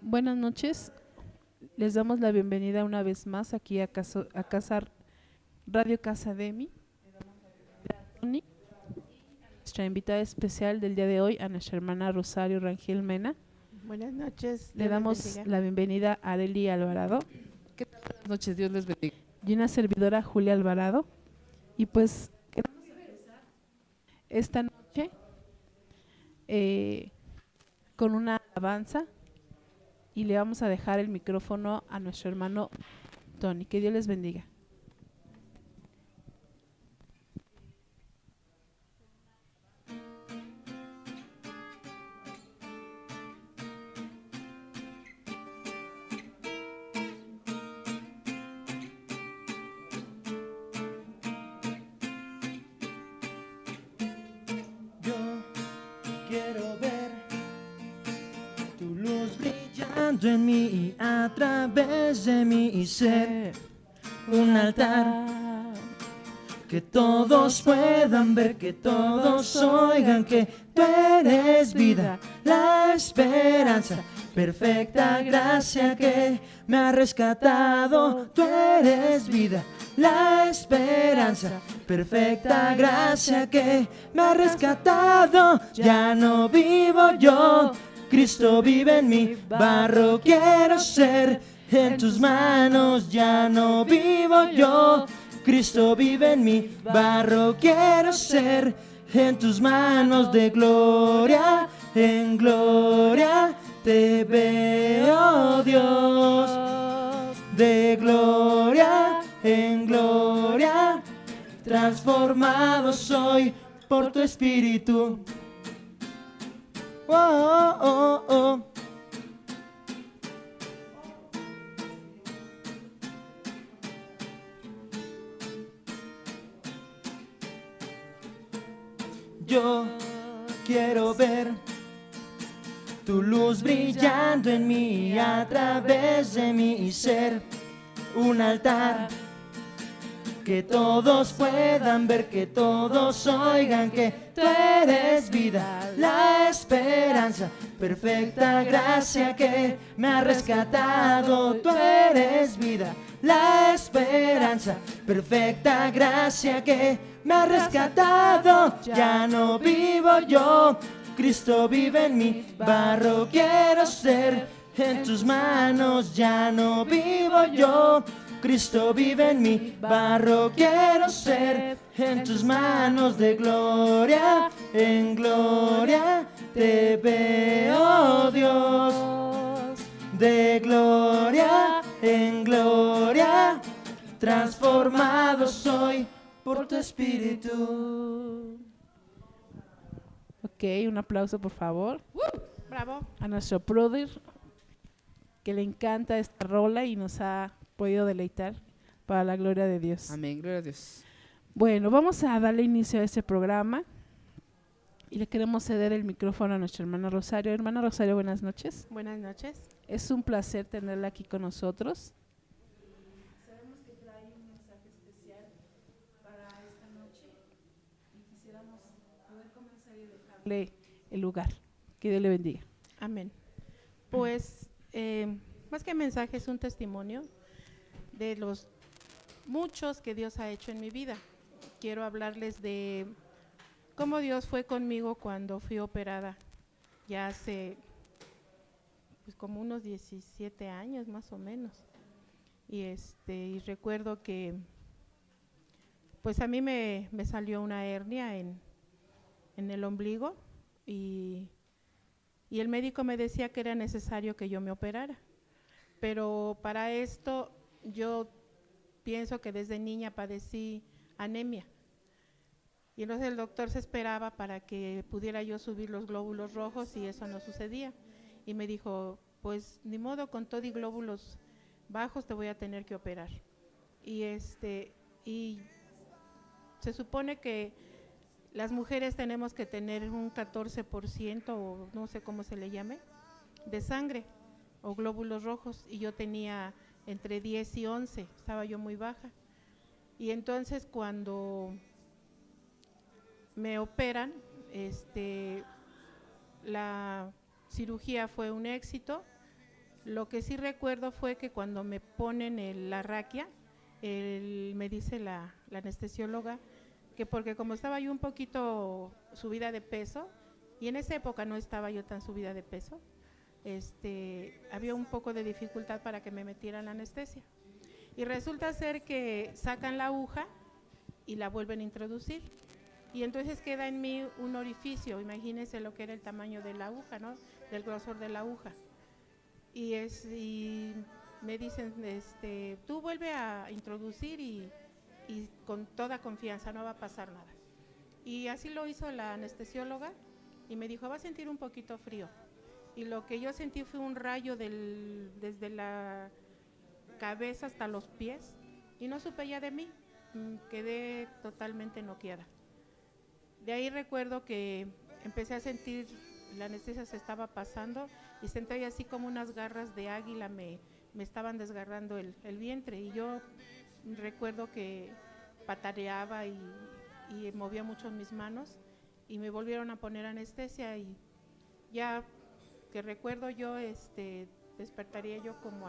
Buenas noches, les damos la bienvenida una vez más aquí a Casa Radio Casa Demi. Tony, nuestra invitada especial del día de hoy, a nuestra hermana Rosario Rangel Mena. Buenas noches. Le damos la bienvenida a Arely Alvarado. ¿Qué tal? Buenas noches, Dios les bendiga. Y una servidora, Julia Alvarado. Y pues queremos empezar esta noche con una alabanza y le vamos a dejar el micrófono a nuestro hermano Tony. Que Dios les bendiga. Quiero ver tu luz brillando en mí y a través de mí y ser un altar que todos puedan ver, que todos oigan que tú eres vida, la esperanza, perfecta gracia que me ha rescatado. Tú eres vida, la esperanza, perfecta gracia que me ha rescatado. Ya no vivo yo, Cristo vive en mí, barro quiero ser, en tus manos ya no vivo yo, Cristo vive en mí, barro quiero ser, en tus manos de gloria en gloria te veo, Dios, de gloria en gloria, transformado soy por tu espíritu. Oh, oh, oh, oh. Yo quiero ver tu luz brillando en mí, a través de mí y ser un altar que todos puedan ver, que todos oigan que tú eres vida, la esperanza, perfecta gracia que me ha rescatado. Tú eres vida, la esperanza, perfecta gracia que me ha rescatado. Ya no vivo yo, Cristo vive en mí, barro quiero ser, en tus manos ya no vivo yo, Cristo vive en mí, barro quiero ser, en tus manos de gloria en gloria te veo, Dios, de gloria en gloria, transformado soy por tu espíritu. Ok, un aplauso por favor. Bravo. A nuestro brother que le encanta esta rola y nos ha podido deleitar para la gloria de Dios. Amén, gloria a Dios. Bueno, vamos a darle inicio a este programa y le queremos ceder el micrófono a nuestra hermana Rosario. Hermana Rosario, buenas noches. Buenas noches. Es un placer tenerla aquí con nosotros. Sabemos que trae un mensaje especial para esta noche y quisiéramos poder comenzar y dejarle el lugar. Que Dios le bendiga. Amén. Pues, más que mensaje, es un testimonio de los muchos que Dios ha hecho en mi vida. Quiero hablarles de cómo Dios fue conmigo cuando fui operada, ya hace pues como unos 17 años más o menos. Y recuerdo que pues a mí me salió una hernia en el ombligo y el médico me decía que era necesario que yo me operara. Pero para esto yo pienso que desde niña padecí anemia. Y entonces el doctor se esperaba para que pudiera yo subir los glóbulos rojos y eso no sucedía. Y me dijo, pues ni modo, con todo y glóbulos bajos te voy a tener que operar. Y se supone que las mujeres tenemos que tener un 14% o no sé cómo se le llame, de sangre o glóbulos rojos, y yo tenía entre 10 y 11, estaba yo muy baja. Y entonces cuando me operan, la cirugía fue un éxito, Lo que sí recuerdo fue que cuando me ponen la raquia, me dice la anestesióloga que porque como estaba yo un poquito subida de peso, y en esa época no estaba yo tan subida de peso, había un poco de dificultad para que me metieran la anestesia. Y resulta ser que sacan la aguja y la vuelven a introducir. Y entonces queda en mí un orificio, imagínense lo que era el tamaño de la aguja, ¿no? Del grosor de la aguja. Y me dicen, tú vuelve a introducir y con toda confianza, no va a pasar nada. Y así lo hizo la anestesióloga y me dijo, va a sentir un poquito frío. Y lo que yo sentí fue un rayo desde la cabeza hasta los pies y no supe ya de mí, quedé totalmente noqueada. De ahí recuerdo que empecé a sentir, la anestesia se estaba pasando y sentí así como unas garras de águila me estaban desgarrando el vientre, y yo recuerdo que pataleaba y movía mucho mis manos, y me volvieron a poner anestesia, y ya que recuerdo yo despertaría yo como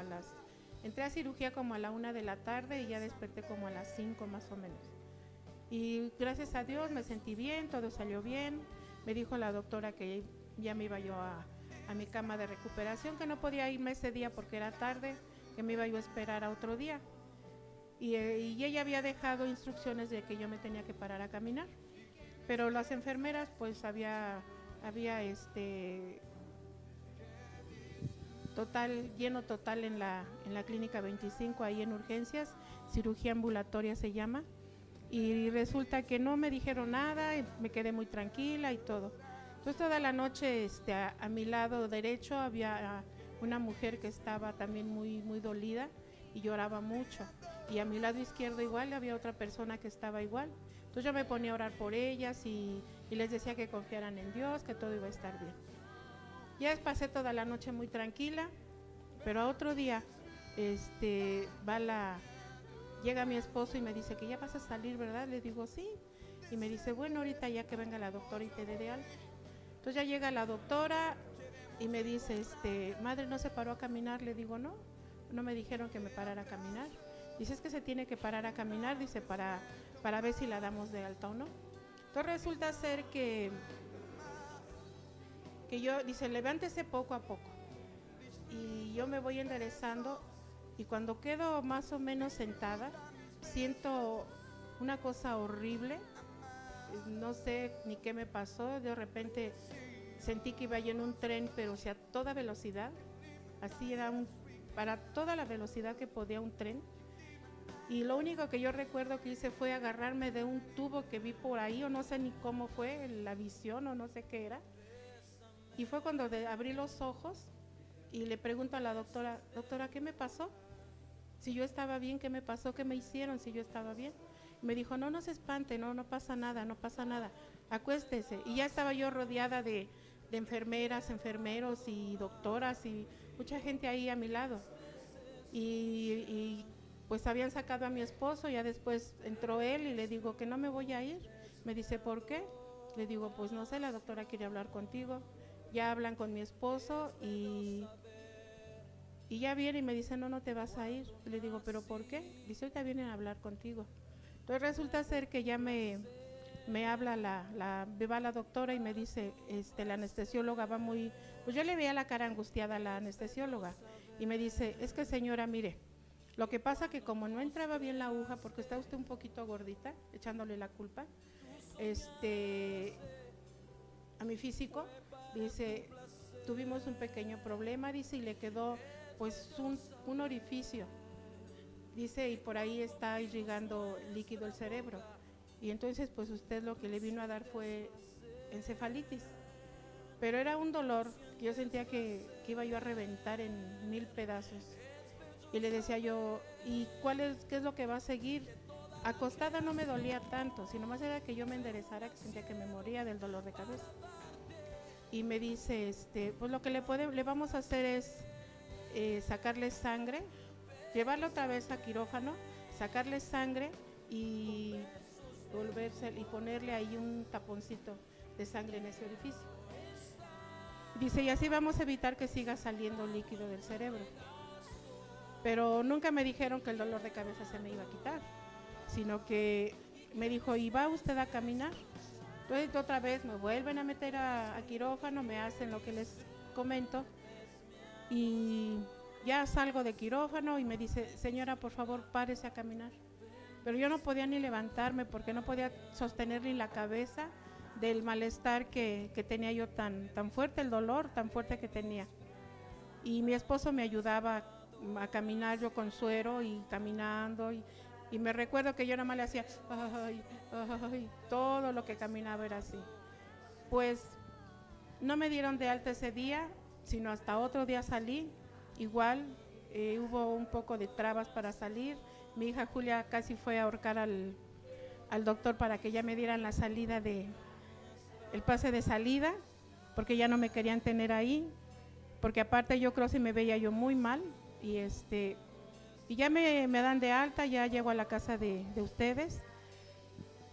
entré a cirugía como a la 1 de la tarde y ya desperté como a las 5 más o menos. Y gracias a Dios me sentí bien, todo salió bien. Me dijo la doctora que ya me iba yo a mi cama de recuperación, que no podía irme ese día porque era tarde, que me iba yo a esperar a otro día. Y ella había dejado instrucciones de que yo me tenía que parar a caminar. Pero las enfermeras, pues había lleno total en la clínica 25, ahí en urgencias, cirugía ambulatoria se llama. Y resulta que no me dijeron nada, y me quedé muy tranquila y todo. Entonces toda la noche a mi lado derecho había una mujer que estaba también muy, muy dolida y lloraba mucho. Y a mi lado izquierdo igual había otra persona que estaba igual. Entonces yo me ponía a orar por ellas y les decía que confiaran en Dios, que todo iba a estar bien. Ya pasé toda la noche muy tranquila, pero a otro día llega mi esposo y me dice que ya vas a salir, ¿verdad? Le digo, sí. Y me dice, bueno, ahorita ya que venga la doctora y te dé de alta. Entonces ya llega la doctora y me dice, madre, ¿no se paró a caminar? Le digo, no, no me dijeron que me parara a caminar. Dice, es que se tiene que parar a caminar, dice, para ver si la damos de alta o no. Entonces resulta ser que yo, dice, levántese poco a poco. Y yo me voy enderezando. Y cuando quedo más o menos sentada, siento una cosa horrible, no sé ni qué me pasó, de repente sentí que iba yo en un tren, pero a toda velocidad, así era para toda la velocidad que podía un tren, y lo único que yo recuerdo que hice fue agarrarme de un tubo que vi por ahí, o no sé ni cómo fue, la visión o no sé qué era, y fue cuando abrí los ojos y le pregunto a la doctora, doctora, ¿qué me pasó? Si yo estaba bien, ¿qué me pasó? ¿Qué me hicieron si yo estaba bien? Me dijo, no se espante, no pasa nada, no pasa nada, acuéstese. Y ya estaba yo rodeada de enfermeras, enfermeros y doctoras y mucha gente ahí a mi lado. Y pues habían sacado a mi esposo, ya después entró él y le digo que no me voy a ir. Me dice, ¿por qué? Le digo, pues no sé, la doctora quiere hablar contigo. Ya hablan con mi esposo y ya viene y me dice, no te vas a ir. Le digo, ¿pero por qué? Dice, ahorita vienen a hablar contigo. Entonces resulta ser que ya me habla me va la doctora y me dice, la anestesióloga va muy, pues yo le veía la cara angustiada a la anestesióloga y me dice, es que señora, mire, lo que pasa que como no entraba bien la aguja, porque está usted un poquito gordita, echándole la culpa, a mi físico, dice, tuvimos un pequeño problema, dice, y le quedó pues un orificio, dice, y por ahí está irrigando líquido el cerebro, y entonces pues usted lo que le vino a dar fue encefalitis, pero era un dolor que yo sentía que iba yo a reventar en 1000 pedazos, y le decía yo, ¿y qué es lo que va a seguir? Acostada no me dolía tanto, sino más era que yo me enderezara, que sentía que me moría del dolor de cabeza. Y me dice, pues lo que le vamos a hacer es sacarle sangre, llevarlo otra vez a quirófano, sacarle sangre y ponerle ahí un taponcito de sangre en ese orificio. Dice, y así vamos a evitar que siga saliendo líquido del cerebro. Pero nunca me dijeron que el dolor de cabeza se me iba a quitar, sino que me dijo, ¿y va usted a caminar? Entonces otra vez me vuelven a meter a quirófano, me hacen lo que les comento y ya salgo de quirófano y me dice, señora, por favor, párese a caminar. Pero yo no podía ni levantarme porque no podía sostener ni la cabeza del malestar que tenía yo tan fuerte, el dolor tan fuerte que tenía. Y mi esposo me ayudaba a caminar, yo con suero y caminando y me recuerdo que yo nada más le hacía ay, todo lo que caminaba era así. Pues no me dieron de alta ese día, sino hasta otro día salí, igual hubo un poco de trabas para salir. Mi hija Julia casi fue a ahorcar al doctor para que ya me dieran la salida el pase de salida, porque ya no me querían tener ahí, porque aparte yo creo que me veía yo muy mal y ya me dan de alta, ya llego a la casa de ustedes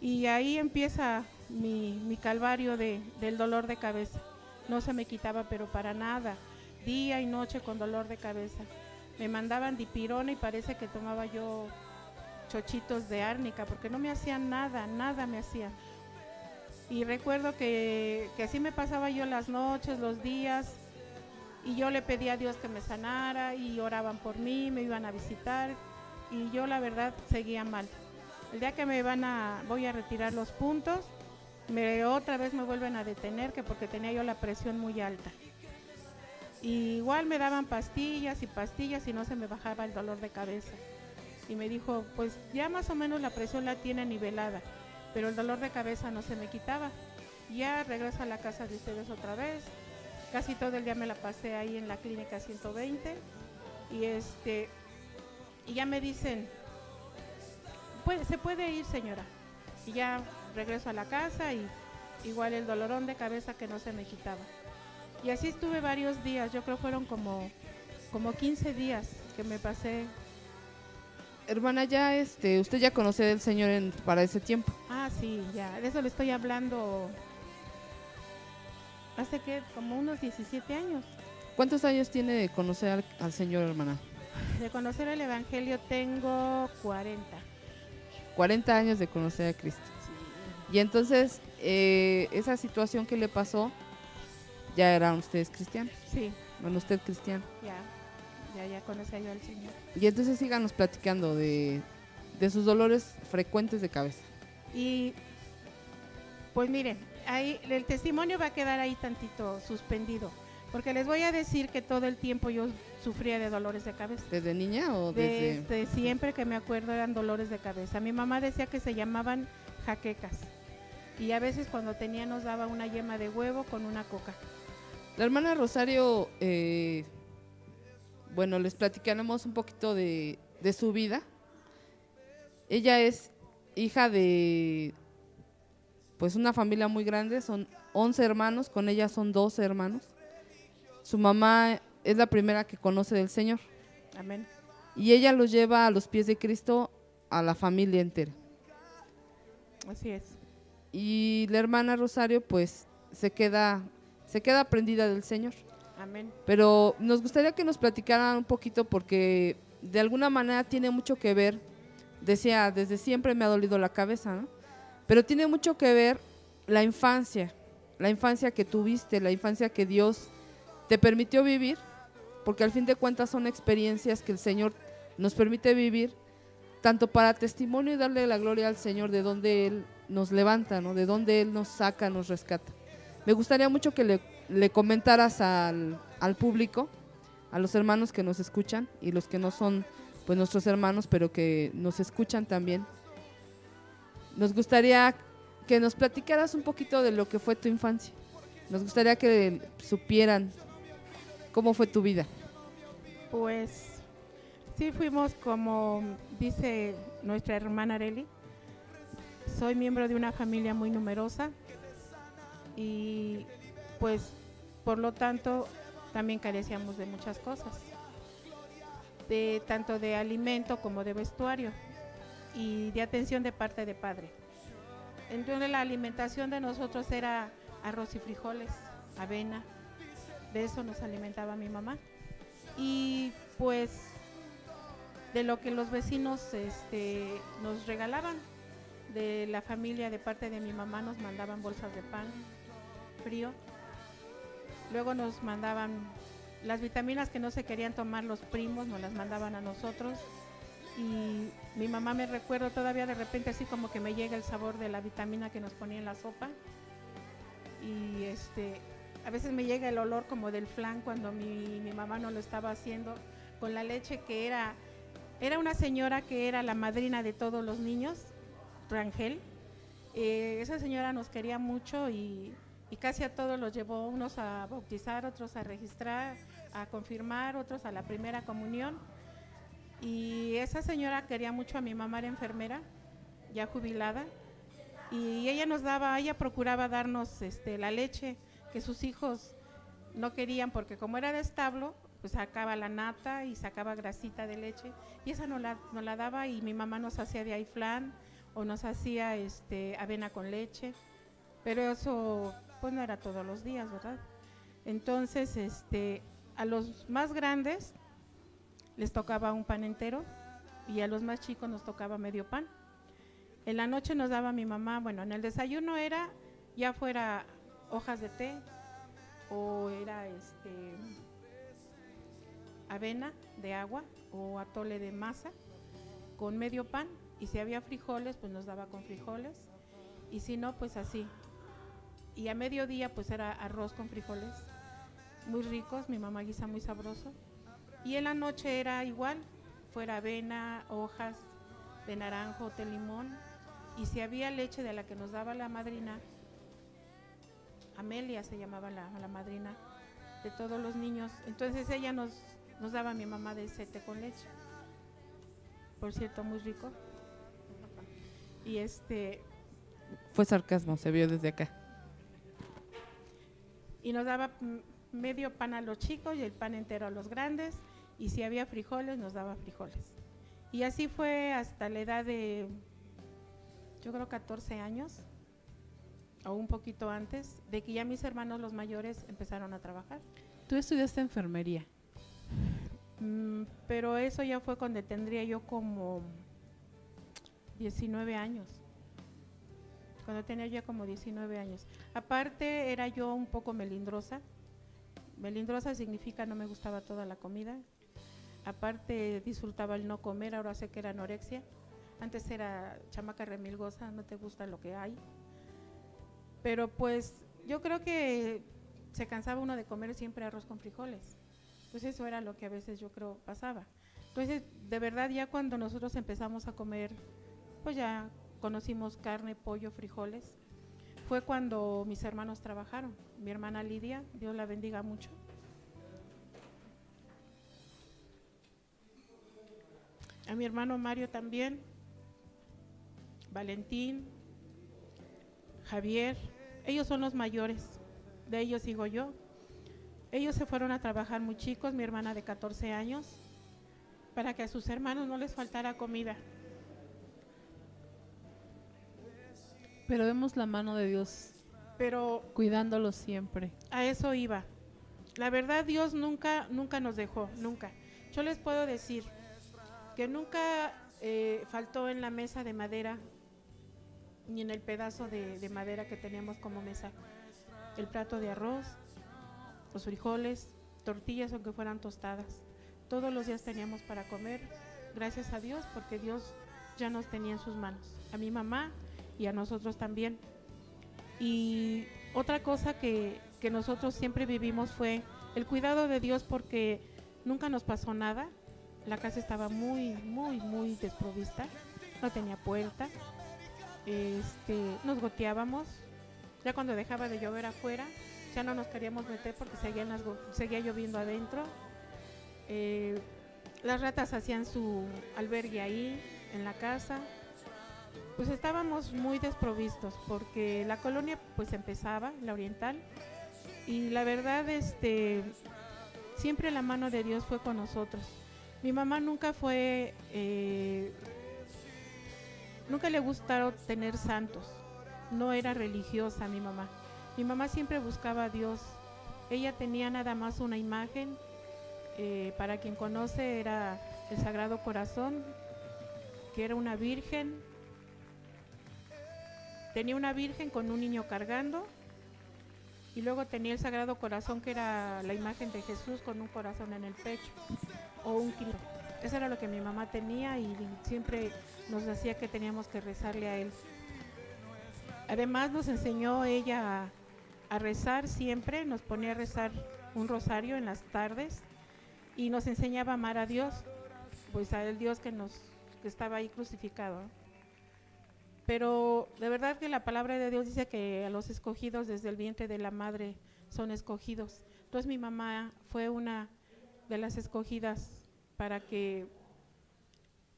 y ahí empieza mi calvario del dolor de cabeza. No se me quitaba pero para nada, día y noche con dolor de cabeza. Me mandaban dipirona y parece que tomaba yo chochitos de árnica porque no me hacían nada me hacían. Y recuerdo que así me pasaba yo las noches, los días, y yo le pedía a Dios que me sanara y oraban por mí, me iban a visitar y yo la verdad seguía mal. El día que voy a retirar los puntos, otra vez me vuelven a detener que porque tenía yo la presión muy alta. Y igual me daban pastillas y no se me bajaba el dolor de cabeza. Y me dijo, pues ya más o menos la presión la tiene nivelada, pero el dolor de cabeza no se me quitaba. Ya regreso a la casa de ustedes otra vez. Casi todo el día me la pasé ahí en la clínica 120 y ya me dicen, pues, se puede ir señora. Y ya regreso a la casa y igual el dolorón de cabeza que no se me quitaba. Y así estuve varios días, yo creo fueron como 15 días que me pasé. Hermana, ya usted ya conoce del Señor para ese tiempo. Ah, sí, ya, de eso le estoy hablando hace que como unos 17 años. ¿Cuántos años tiene de conocer al Señor, hermana? De conocer el Evangelio tengo 40. 40 años de conocer a Cristo. Sí. Y entonces, esa situación que le pasó, ¿ya eran ustedes cristianos? Sí. Bueno, usted cristiano. Ya conocía yo al Señor. Y entonces síganos platicando de sus dolores frecuentes de cabeza. Y pues miren, ahí el testimonio va a quedar ahí tantito suspendido, porque les voy a decir que todo el tiempo yo sufría de dolores de cabeza. ¿Desde niña o desde...? Desde siempre que me acuerdo eran dolores de cabeza. Mi mamá decía que se llamaban jaquecas y a veces cuando nos daba una yema de huevo con una coca. La hermana Rosario, bueno, les platicaremos un poquito de su vida. Ella es hija de pues una familia muy grande, son 11 hermanos, con ella son 12 hermanos. Su mamá es la primera que conoce del Señor. Amén. Y ella los lleva a los pies de Cristo a la familia entera. Así es. Y la hermana Rosario pues se queda prendida del Señor. Amén. Pero nos gustaría que nos platicaran un poquito porque de alguna manera tiene mucho que ver, decía, desde siempre me ha dolido la cabeza, ¿no? Pero tiene mucho que ver la infancia que tuviste, la infancia que Dios te permitió vivir, porque al fin de cuentas son experiencias que el Señor nos permite vivir, tanto para testimonio y darle la gloria al Señor de donde Él nos levanta, ¿no? De donde Él nos saca, nos rescata. Me gustaría mucho que le comentaras al público, a los hermanos que nos escuchan y los que no son pues nuestros hermanos, pero que nos escuchan también. Nos gustaría que nos platicaras un poquito de lo que fue tu infancia. Nos gustaría que supieran cómo fue tu vida. Pues sí fuimos, como dice nuestra hermana Areli, soy miembro de una familia muy numerosa y pues por lo tanto también carecíamos de muchas cosas, tanto de alimento como de vestuario y de atención de parte de padre. Entonces la alimentación de nosotros era arroz y frijoles, avena, de eso nos alimentaba mi mamá. Y pues de lo que los vecinos nos regalaban, de la familia de parte de mi mamá nos mandaban bolsas de pan frío. Luego nos mandaban las vitaminas que no se querían tomar los primos, nos las mandaban a nosotros. Y mi mamá, me recuerdo todavía de repente así como que me llega el sabor de la vitamina que nos ponía en la sopa. Y a veces me llega el olor como del flan cuando mi mamá no lo estaba haciendo con la leche, que era una señora que era la madrina de todos los niños, Rangel. Esa señora nos quería mucho y casi a todos los llevó, unos a bautizar, otros a registrar, a confirmar, otros a la primera comunión. Y esa señora quería mucho a mi mamá, era enfermera, ya jubilada, y ella procuraba darnos la leche que sus hijos no querían, porque como era de establo, pues sacaba la nata y sacaba grasita de leche, y esa nos la daba, y mi mamá nos hacía de ahí flan, o nos hacía avena con leche, pero eso pues no era todos los días, ¿verdad? Entonces a los más grandes les tocaba un pan entero y a los más chicos nos tocaba medio pan. En la noche nos daba mi mamá, bueno, en el desayuno era ya fuera hojas de té o era avena de agua o atole de masa con medio pan, y si había frijoles pues nos daba con frijoles, y si no pues así. Y a mediodía pues era arroz con frijoles muy ricos, mi mamá guisa muy sabroso. Y en la noche era igual, fuera avena, hojas de naranjo, té, limón, y si había leche de la que nos daba la madrina, Amelia se llamaba la madrina de todos los niños, entonces ella nos daba a mi mamá de ese té con leche, por cierto muy rico. Y Fue sarcasmo, se vio desde acá. Y nos daba medio pan a los chicos y el pan entero a los grandes, y si había frijoles nos daba frijoles. Y así fue hasta la edad de, yo creo 14 años o un poquito antes, de que ya mis hermanos los mayores empezaron a trabajar. Tú estudiaste enfermería. Pero eso ya fue cuando tendría yo como 19 años. Cuando tenía ya como 19 años. Aparte era yo un poco melindrosa. Melindrosa significa no me gustaba toda la comida. Aparte disfrutaba el no comer, ahora sé que era anorexia. Antes era chamaca remilgosa, no te gusta lo que hay. Pero pues yo creo que se cansaba uno de comer siempre arroz con frijoles. Pues eso era lo que a veces yo creo pasaba. Entonces, de verdad ya cuando nosotros empezamos a comer, pues ya conocimos carne, pollo, frijoles. Fue cuando mis hermanos trabajaron. Mi hermana Lidia, Dios la bendiga mucho. A mi hermano Mario también. Valentín, Javier, ellos son los mayores, de ellos sigo yo. Ellos se fueron a trabajar muy chicos, mi hermana de 14 años, para que a sus hermanos no les faltara comida. Pero vemos la mano de Dios Pero cuidándolos siempre. a eso iba. La verdad, Dios nunca nos dejó, nunca. Yo les puedo decir que nunca faltó en la mesa de madera, ni en el pedazo de madera que teníamos como mesa, el plato de arroz, los frijoles, tortillas aunque fueran tostadas. Todos los días teníamos para comer, gracias a Dios, porque Dios ya nos tenía en sus manos, a mi mamá y a nosotros también. Y otra cosa que nosotros siempre vivimos fue el cuidado de Dios, porque nunca nos pasó nada. La casa estaba muy desprovista, no tenía puerta, nos goteábamos, ya cuando dejaba de llover afuera, ya no nos queríamos meter porque seguía lloviendo adentro. Las ratas hacían su albergue ahí, en la casa. Pues estábamos muy desprovistos, porque la colonia pues empezaba, la oriental, y la verdad, siempre la mano de Dios fue con nosotros. Mi mamá nunca le gustaron tener santos, no era religiosa mi mamá. Mi mamá siempre buscaba a Dios Ella tenía nada más una imagen, para quien conoce era el Sagrado Corazón, que era una virgen. Tenía una virgen con un niño cargando, y luego tenía el Sagrado Corazón, que era la imagen de Jesús con un corazón en el pecho, o un kilo. Eso era lo que mi mamá tenía, y siempre nos decía que teníamos que rezarle a él. Además nos enseñó ella a rezar siempre, nos ponía a rezar un rosario en las tardes, y nos enseñaba a amar a Dios, pues a el Dios que estaba ahí crucificado, ¿no? Pero de verdad que la palabra de Dios dice que a los escogidos desde el vientre de la madre son escogidos. Entonces mi mamá fue una de las escogidas para que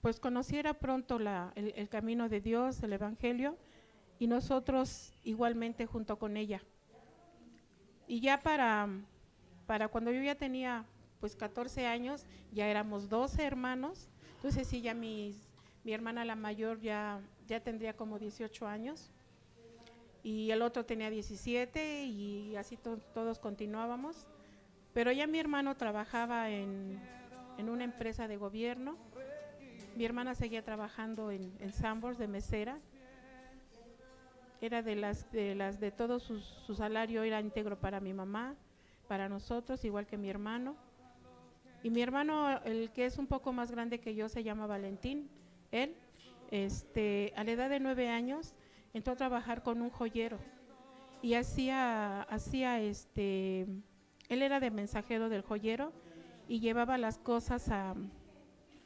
pues conociera pronto el camino de Dios, el Evangelio, y nosotros igualmente junto con ella. Y ya para cuando yo ya tenía pues 14 años, ya éramos 12 hermanos. Entonces sí, ya mi hermana la mayor ya tendría como 18 años, y el otro tenía 17, y así todos continuábamos. Pero ya mi hermano trabajaba en una empresa de gobierno, mi hermana seguía trabajando en Sanborns de mesera, era de todo su salario era íntegro para mi mamá, para nosotros, igual que mi hermano. Y mi hermano, el que es un poco más grande que yo, se llama Valentín. Él, a la edad de 9 años, entró a trabajar con un joyero, y él era de mensajero del joyero, y llevaba las cosas a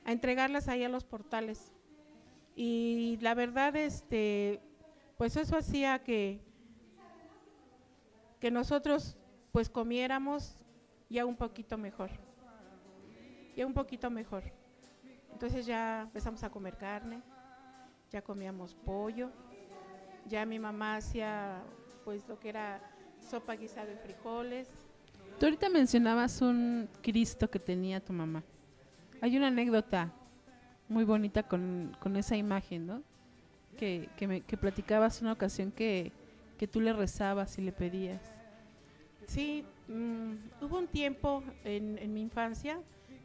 entregarlas ahí a los portales. Y la verdad, pues eso hacía que nosotros pues comiéramos ya un poquito mejor. Entonces ya empezamos a comer carne, ya comíamos pollo, ya mi mamá hacía pues lo que era sopa guisada de frijoles. Tú ahorita mencionabas un Cristo que tenía tu mamá. Hay una anécdota muy bonita con esa imagen, ¿no? Que platicabas una ocasión que tú le rezabas y le pedías. Sí, hubo un tiempo en mi infancia,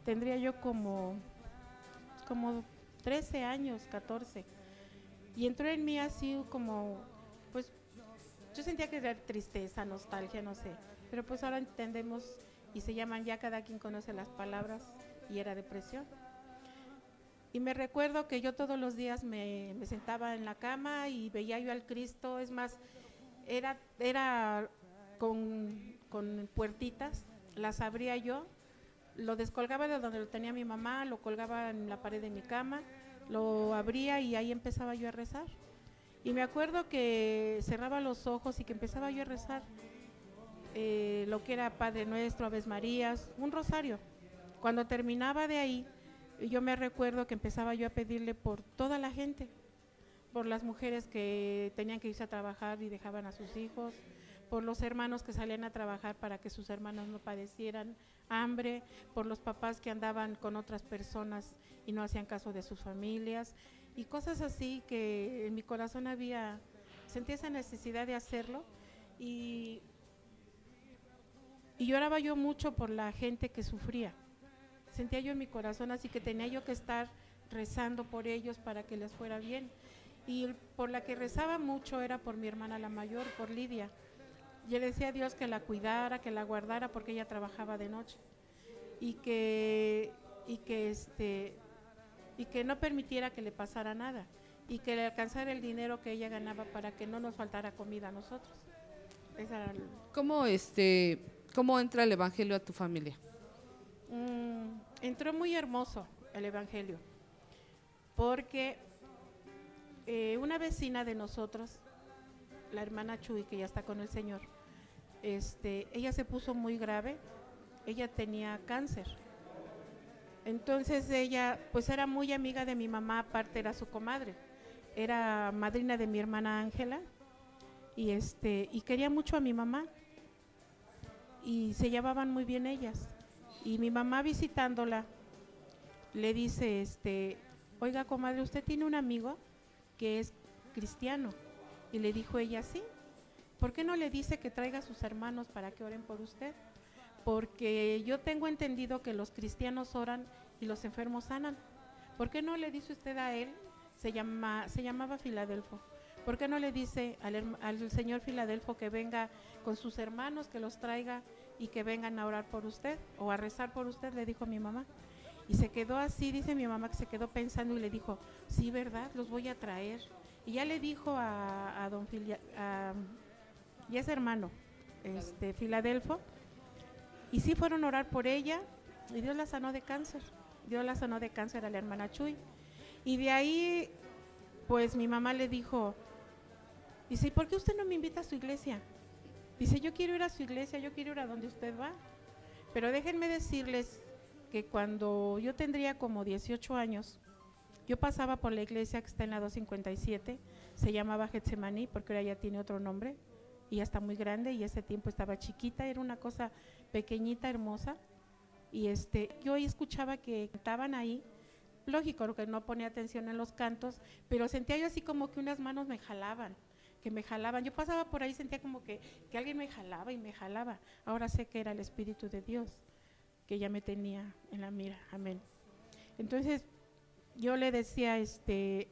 tendría yo como 13 años, 14, y entró en mí así como, pues yo sentía que era tristeza, nostalgia, no sé, pero pues ahora entendemos y se llaman, ya cada quien conoce las palabras, y era depresión. Y me recuerdo que yo todos los días me sentaba en la cama y veía yo al Cristo, es más, era con puertitas, las abría yo, lo descolgaba de donde lo tenía mi mamá, lo colgaba en la pared de mi cama, lo abría y ahí empezaba yo a rezar. Y me acuerdo que cerraba los ojos y que empezaba yo a rezar lo que era Padre Nuestro, Aves Marías, un rosario. Cuando terminaba de ahí, yo me recuerdo que empezaba yo a pedirle por toda la gente, por las mujeres que tenían que irse a trabajar y dejaban a sus hijos, por los hermanos que salían a trabajar para que sus hermanos no padecieran hambre, por los papás que andaban con otras personas y no hacían caso de sus familias, y cosas así que en mi corazón sentía esa necesidad de hacerlo, y lloraba yo mucho por la gente que sufría. Sentía yo en mi corazón así que tenía yo que estar rezando por ellos para que les fuera bien. Y por la que rezaba mucho era por mi hermana la mayor, por Lidia. Yo le decía a Dios que la cuidara, que la guardara, porque ella trabajaba de noche. Y que no permitiera que le pasara nada. Y que le alcanzara el dinero que ella ganaba para que no nos faltara comida a nosotros. Esa era ¿Cómo entra el evangelio a tu familia? Entró muy hermoso el evangelio, porque una vecina de nosotros, la hermana Chuy, que ya está con el Señor, ella se puso muy grave, ella tenía cáncer. Entonces ella pues era muy amiga de mi mamá, aparte era su comadre, era madrina de mi hermana Ángela, y quería mucho a mi mamá, y se llevaban muy bien ellas. Y mi mamá, visitándola, le dice, oiga, comadre, ¿usted tiene un amigo que es cristiano? Y le dijo ella, sí. ¿Por qué no le dice que traiga a sus hermanos para que oren por usted? porque yo tengo entendido que los cristianos oran y los enfermos sanan. ¿Por qué no le dice usted a él? Se llamaba Filadelfo. ¿Por qué no le dice al señor Filadelfo que venga con sus hermanos, que los traiga y que vengan a orar por usted o a rezar por usted? Le dijo mi mamá. Y se quedó así, dice mi mamá que se quedó pensando y le dijo, sí, ¿verdad? Los voy a traer. Y ya le dijo a don y ese hermano, Filadelfo, y sí fueron a orar por ella y Dios la sanó de cáncer. Dios la sanó de cáncer a la hermana Chuy. Y de ahí, pues mi mamá le dijo, dice, ¿y por qué usted no me invita a su iglesia? Dice, yo quiero ir a su iglesia, yo quiero ir a donde usted va. Pero déjenme decirles que cuando yo tendría como 18 años, yo pasaba por la iglesia que está en la 257, se llamaba Getsemaní, porque ahora ya tiene otro nombre, y ya está muy grande, y ese tiempo estaba chiquita, era una cosa pequeñita, hermosa, y yo ahí escuchaba que cantaban ahí, lógico que no ponía atención en los cantos, pero sentía yo así como que unas manos me jalaban, yo pasaba por ahí, sentía como que alguien me jalaba y me jalaba, ahora sé que era el Espíritu de Dios, que ya me tenía en la mira, amén. Entonces, yo le decía,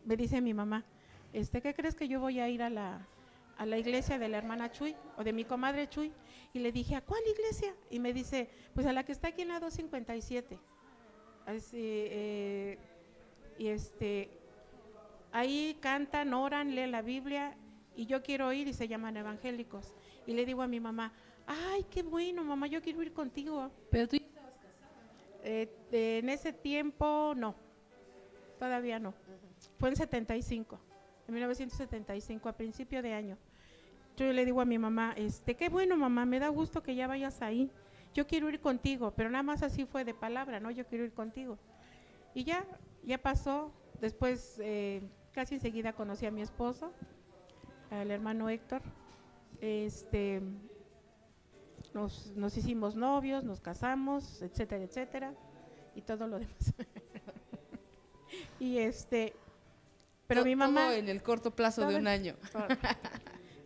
me dice mi mamá, ¿qué crees que yo voy a ir a la iglesia de la hermana Chuy o de mi comadre Chuy? Y le dije, ¿a cuál iglesia? Y me dice, pues a la que está aquí en la 257. Así, ahí cantan, oran, leen la Biblia y yo quiero ir y se llaman evangélicos. Y le digo a mi mamá, ay, qué bueno, mamá, yo quiero ir contigo. Pero tú en ese tiempo, no, todavía no. Fue en 75, en 1975, a principio de año. Yo le digo a mi mamá, qué bueno, mamá, me da gusto que ya vayas ahí. Yo quiero ir contigo, pero nada más así fue de palabra, ¿no? Yo quiero ir contigo. Y ya pasó. Después, casi enseguida conocí a mi esposo, al hermano Héctor. Nos hicimos novios, nos casamos, etcétera, etcétera, y todo lo demás. Y pero mi mamá… Todo en el corto plazo de un año.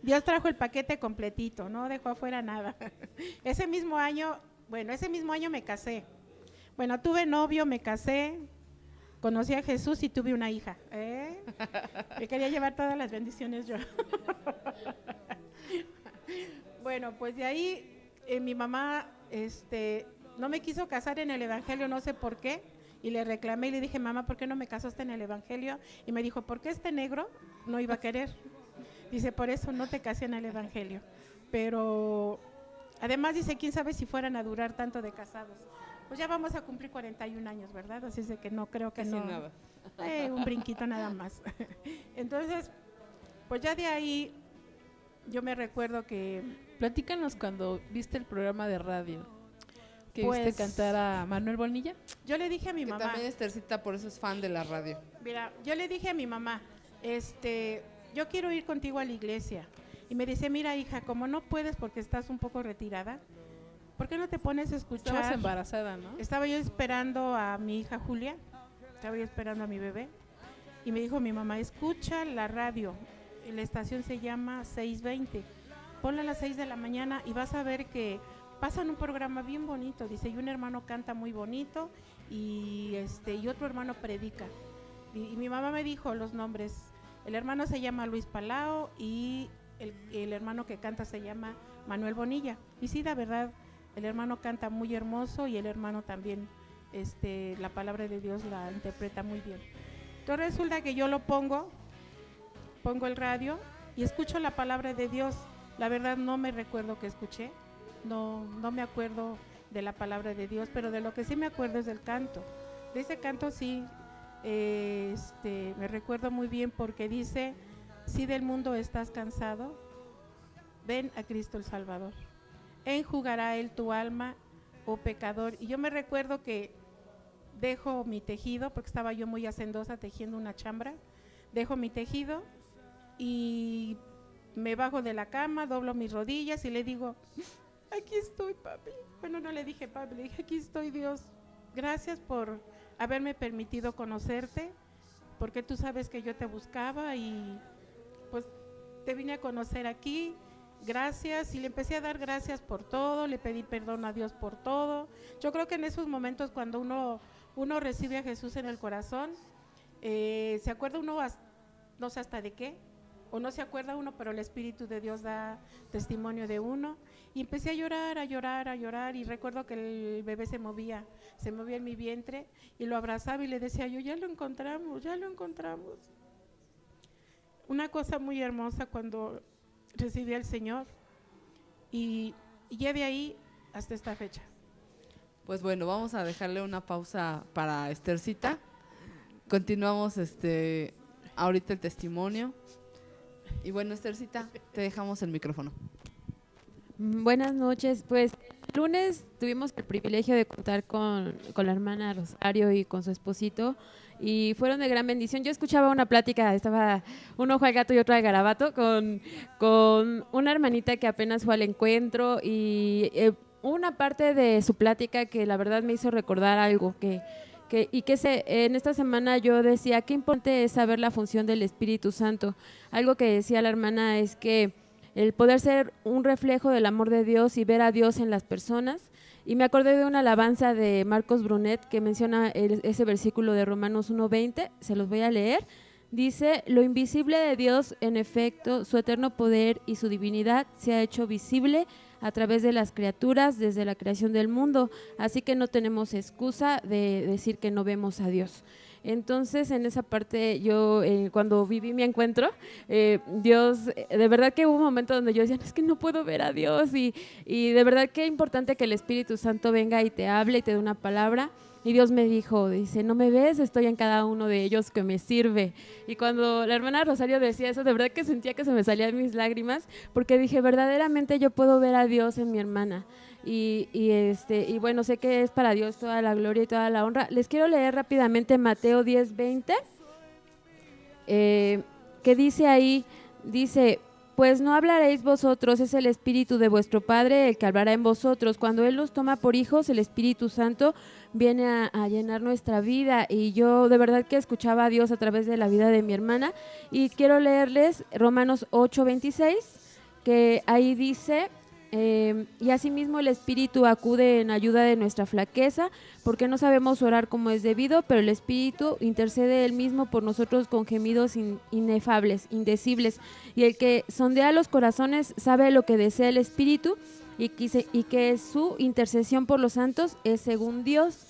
Dios trajo el paquete completito, no dejó afuera nada. Ese mismo año me casé. Bueno, tuve novio, me casé, conocí a Jesús y tuve una hija. Me quería llevar todas las bendiciones yo. Bueno, pues de ahí mi mamá no me quiso casar en el evangelio, no sé por qué, y le reclamé y le dije, mamá, ¿por qué no me casaste en el evangelio? Y me dijo, ¿por qué este negro no iba a querer? Dice, por eso no te casé en el evangelio. Pero además dice, quién sabe si fueran a durar tanto de casados. Pues ya vamos a cumplir 41 años, ¿verdad? Así es de que no creo que casi no. Nada. Un brinquito nada más. Entonces, pues ya de ahí yo me recuerdo que… Platícanos cuando viste el programa de radio, que Pues, viste cantar a Manuel Bonilla. Yo le dije a mi Que mamá… también Esthercita por eso es fan de la radio. Mira, yo le dije a mi mamá, yo quiero ir contigo a la iglesia. Y me dice, mira, hija, como no puedes porque estás un poco retirada, ¿por qué no te pones a escuchar? Estabas embarazada, ¿no? Estaba yo esperando a mi hija Julia, estaba yo esperando a mi bebé. Y me dijo mi mamá, escucha la radio, la estación se llama 620, ponla a las 6 de la mañana y vas a ver que pasan un programa bien bonito. Dice, y un hermano canta muy bonito y otro hermano predica. Y mi mamá me dijo los nombres, el hermano se llama Luis Palao y el hermano que canta se llama Manuel Bonilla. Y sí, la verdad, el hermano canta muy hermoso y el hermano también, la palabra de Dios la interpreta muy bien. Entonces resulta que yo pongo el radio y escucho la palabra de Dios. La verdad no me recuerdo que escuché, no me acuerdo de la palabra de Dios, pero de lo que sí me acuerdo es del canto. De ese canto sí, me recuerdo muy bien porque dice, si del mundo estás cansado, ven a Cristo el Salvador. Enjugará Él tu alma, oh pecador. Y yo me recuerdo que dejo mi tejido, porque estaba yo muy hacendosa tejiendo una chambra, dejo mi tejido y me bajo de la cama, doblo mis rodillas y le digo, aquí estoy, papi. Bueno, no le dije papi, le dije, aquí estoy, Dios. Gracias por haberme permitido conocerte, porque tú sabes que yo te buscaba y pues te vine a conocer aquí gracias, y le empecé a dar gracias por todo, le pedí perdón a Dios por todo. Yo creo que en esos momentos cuando uno recibe a Jesús en el corazón, se acuerda uno, no sé hasta de qué, o no se acuerda uno, pero el Espíritu de Dios da testimonio de uno. Y empecé a llorar, a llorar, a llorar, y recuerdo que el bebé se movía en mi vientre, y lo abrazaba y le decía yo, ya lo encontramos, ya lo encontramos. Una cosa muy hermosa cuando recibí al Señor, y ya de ahí hasta esta fecha. Pues bueno, vamos a dejarle una pausa para Esthercita. Continuamos ahorita el testimonio. Y bueno, Esthercita, te dejamos el micrófono. Buenas noches. Pues el lunes tuvimos el privilegio de contar con la hermana Rosario y con su esposito, y fueron de gran bendición. Yo escuchaba una plática, estaba un ojo al gato y otro al garabato, con una hermanita que apenas fue al encuentro, y una parte de su plática que la verdad me hizo recordar algo en esta semana yo decía, qué importante es saber la función del Espíritu Santo. Algo que decía la hermana es que el poder ser un reflejo del amor de Dios y ver a Dios en las personas. Y me acordé de una alabanza de Marcos Brunet que menciona ese versículo de Romanos 1:20, se los voy a leer. Dice, lo invisible de Dios, en efecto, su eterno poder y su divinidad se ha hecho visible a través de las criaturas desde la creación del mundo, así que no tenemos excusa de decir que no vemos a Dios. Entonces, en esa parte, yo cuando viví mi encuentro, Dios, de verdad que hubo un momento donde yo decía, es que no puedo ver a Dios, y de verdad que es importante que el Espíritu Santo venga y te hable y te dé una palabra. Y Dios me dijo, dice, ¿no me ves? Estoy en cada uno de ellos que me sirve. Y cuando la hermana Rosario decía eso, de verdad que sentía que se me salían mis lágrimas, porque dije, verdaderamente yo puedo ver a Dios en mi hermana. Y bueno, sé que es para Dios toda la gloria y toda la honra. Les quiero leer rápidamente Mateo 10:20, que dice ahí, dice, pues no hablaréis vosotros, es el Espíritu de vuestro Padre el que hablará en vosotros. Cuando Él nos toma por hijos, el Espíritu Santo viene a llenar nuestra vida. Y yo de verdad que escuchaba a Dios a través de la vida de mi hermana. Y quiero leerles Romanos 8:26, que ahí dice, y asimismo el Espíritu acude en ayuda de nuestra flaqueza, porque no sabemos orar como es debido, pero el Espíritu intercede Él mismo por nosotros con gemidos inefables, indecibles. Y el que sondea los corazones sabe lo que desea el Espíritu, y que su intercesión por los santos es según Dios.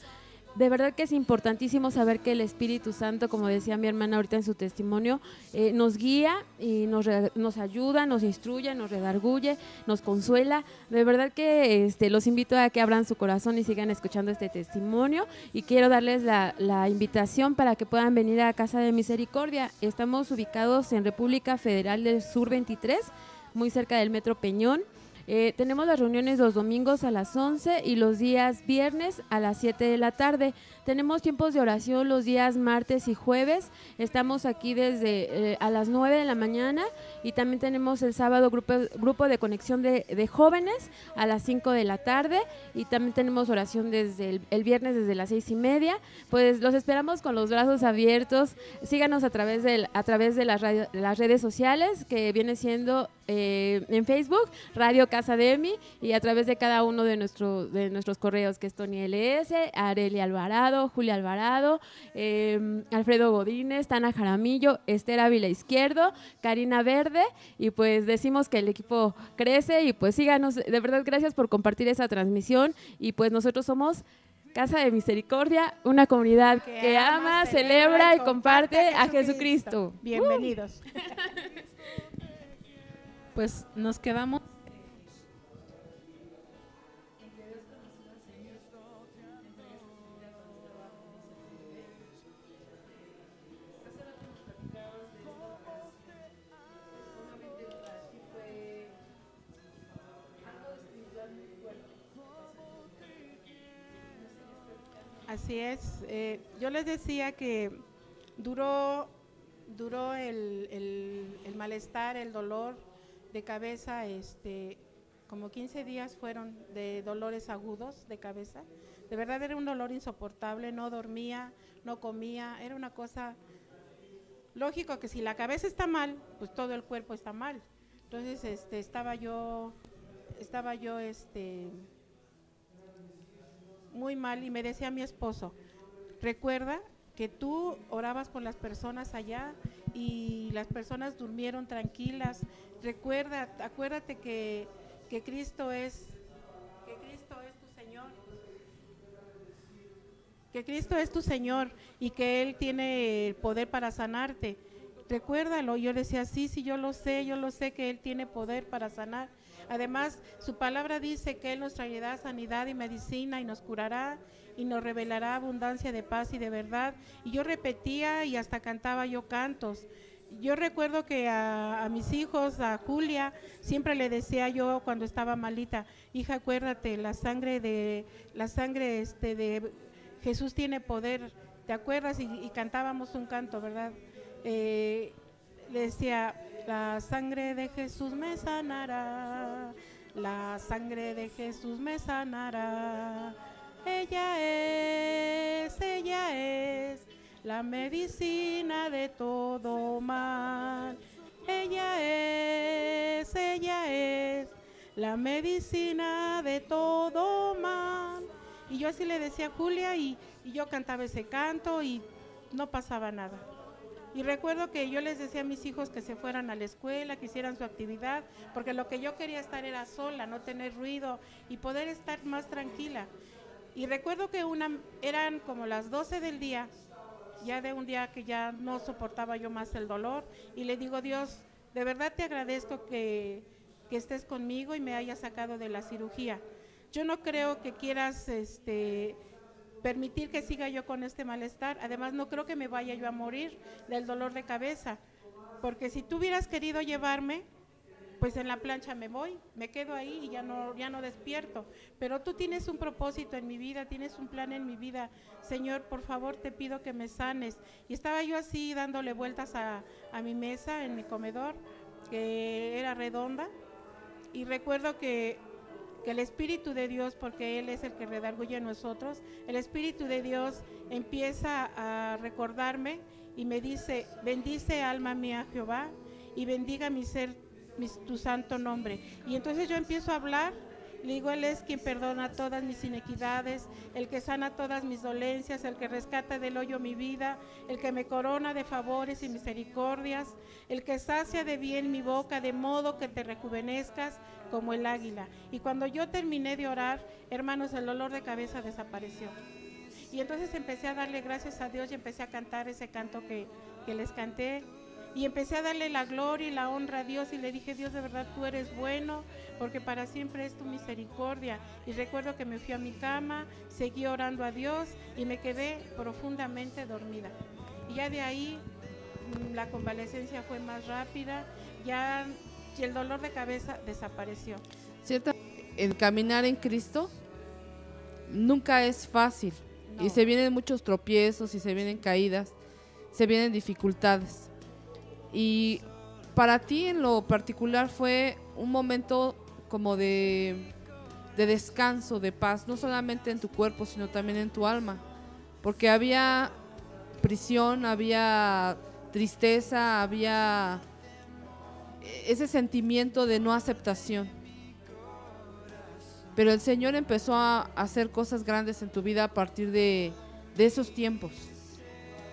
De verdad que es importantísimo saber que el Espíritu Santo, como decía mi hermana ahorita en su testimonio, nos guía y nos ayuda, nos instruye, nos redarguye, nos consuela. De verdad que los invito a que abran su corazón y sigan escuchando este testimonio, y quiero darles la invitación para que puedan venir a Casa de Misericordia. Estamos ubicados en República Federal del Sur 23, muy cerca del Metro Peñón. Tenemos las reuniones los domingos a las 11 y los días viernes a las 7 de la tarde. Tenemos tiempos de oración los días martes y jueves. Estamos aquí desde a las 9 de la mañana, y también tenemos el sábado grupo de conexión de jóvenes a las 5 de la tarde, y también tenemos oración desde el viernes desde las 6:30. Pues los esperamos con los brazos abiertos. Síganos a través de las redes sociales, que viene siendo en Facebook, Radio Casa de Emi, y a través de cada uno de nuestros correos, que es Tony LS, Areli Alvarado, Julia Alvarado, Alfredo Godínez, Tana Jaramillo, Esther Ávila Izquierdo, Karina Verde, y pues decimos que el equipo crece. Y pues síganos, de verdad gracias por compartir esa transmisión. Y pues nosotros somos Casa de Misericordia, una comunidad que ama, celebra y comparte a Jesucristo. Bienvenidos. Pues nos quedamos. Así es. Yo les decía que duró el malestar, el dolor de cabeza, como 15 días fueron de dolores agudos de cabeza. De verdad era un dolor insoportable, no dormía, no comía, era una cosa, lógico que si la cabeza está mal, pues todo el cuerpo está mal. Entonces, estaba yo, muy mal y me decía mi esposo, recuerda que tú orabas por las personas allá y las personas durmieron tranquilas. Acuérdate que Cristo es tu Señor. Que Cristo es tu Señor y que Él tiene el poder para sanarte. Recuérdalo. Yo decía, sí, yo lo sé que Él tiene poder para sanar. Además, su palabra dice que Él nos traerá sanidad y medicina y nos curará y nos revelará abundancia de paz y de verdad. Y yo repetía y hasta cantaba yo cantos. Yo recuerdo que a mis hijos, a Julia, siempre le decía yo cuando estaba malita, hija, acuérdate, la sangre de Jesús tiene poder, ¿te acuerdas? Y cantábamos un canto, ¿verdad? Le decía, la sangre de Jesús me sanará, la sangre de Jesús me sanará. Ella es la medicina de todo mal. Ella es la medicina de todo mal. Y yo así le decía a Julia y yo cantaba ese canto y no pasaba nada. Y recuerdo que yo les decía a mis hijos que se fueran a la escuela, que hicieran su actividad, porque lo que yo quería estar era sola, no tener ruido y poder estar más tranquila. Y recuerdo que eran como las 12 del día, ya de un día que ya no soportaba yo más el dolor, y le digo, Dios, de verdad te agradezco que estés conmigo y me hayas sacado de la cirugía. Yo no creo que quieras permitir que siga yo con este malestar. Además, no creo que me vaya yo a morir del dolor de cabeza, porque si tú hubieras querido llevarme, pues en la plancha me voy, me quedo ahí y ya no despierto. Pero tú tienes un propósito en mi vida, tienes un plan en mi vida. Señor, por favor, te pido que me sanes. Y estaba yo así dándole vueltas a mi mesa en mi comedor, que era redonda, y recuerdo que el Espíritu de Dios, porque Él es el que redarguye en nosotros, el Espíritu de Dios empieza a recordarme y me dice, bendice alma mía Jehová y bendiga mi ser tu santo nombre. Y entonces yo empiezo a hablar, le digo, Él es quien perdona todas mis inequidades, el que sana todas mis dolencias, el que rescata del hoyo mi vida, el que me corona de favores y misericordias, el que sacia de bien mi boca, de modo que te rejuvenezcas como el águila. Y cuando yo terminé de orar, hermanos, el dolor de cabeza desapareció. Y entonces empecé a darle gracias a Dios y empecé a cantar ese canto que les canté. Y empecé a darle la gloria y la honra a Dios y le dije, Dios, de verdad tú eres bueno, porque para siempre es tu misericordia. Y recuerdo que me fui a mi cama, seguí orando a Dios y me quedé profundamente dormida. Y ya de ahí la convalecencia fue más rápida, ya el dolor de cabeza desapareció. Cierto, el caminar en Cristo nunca es fácil, No. y se vienen muchos tropiezos y se vienen caídas, se vienen dificultades. Y para ti en lo particular fue un momento como de descanso, de paz, no solamente en tu cuerpo, sino también en tu alma, porque había prisión, había tristeza, había ese sentimiento de no aceptación. Pero el Señor empezó a hacer cosas grandes en tu vida a partir de esos tiempos.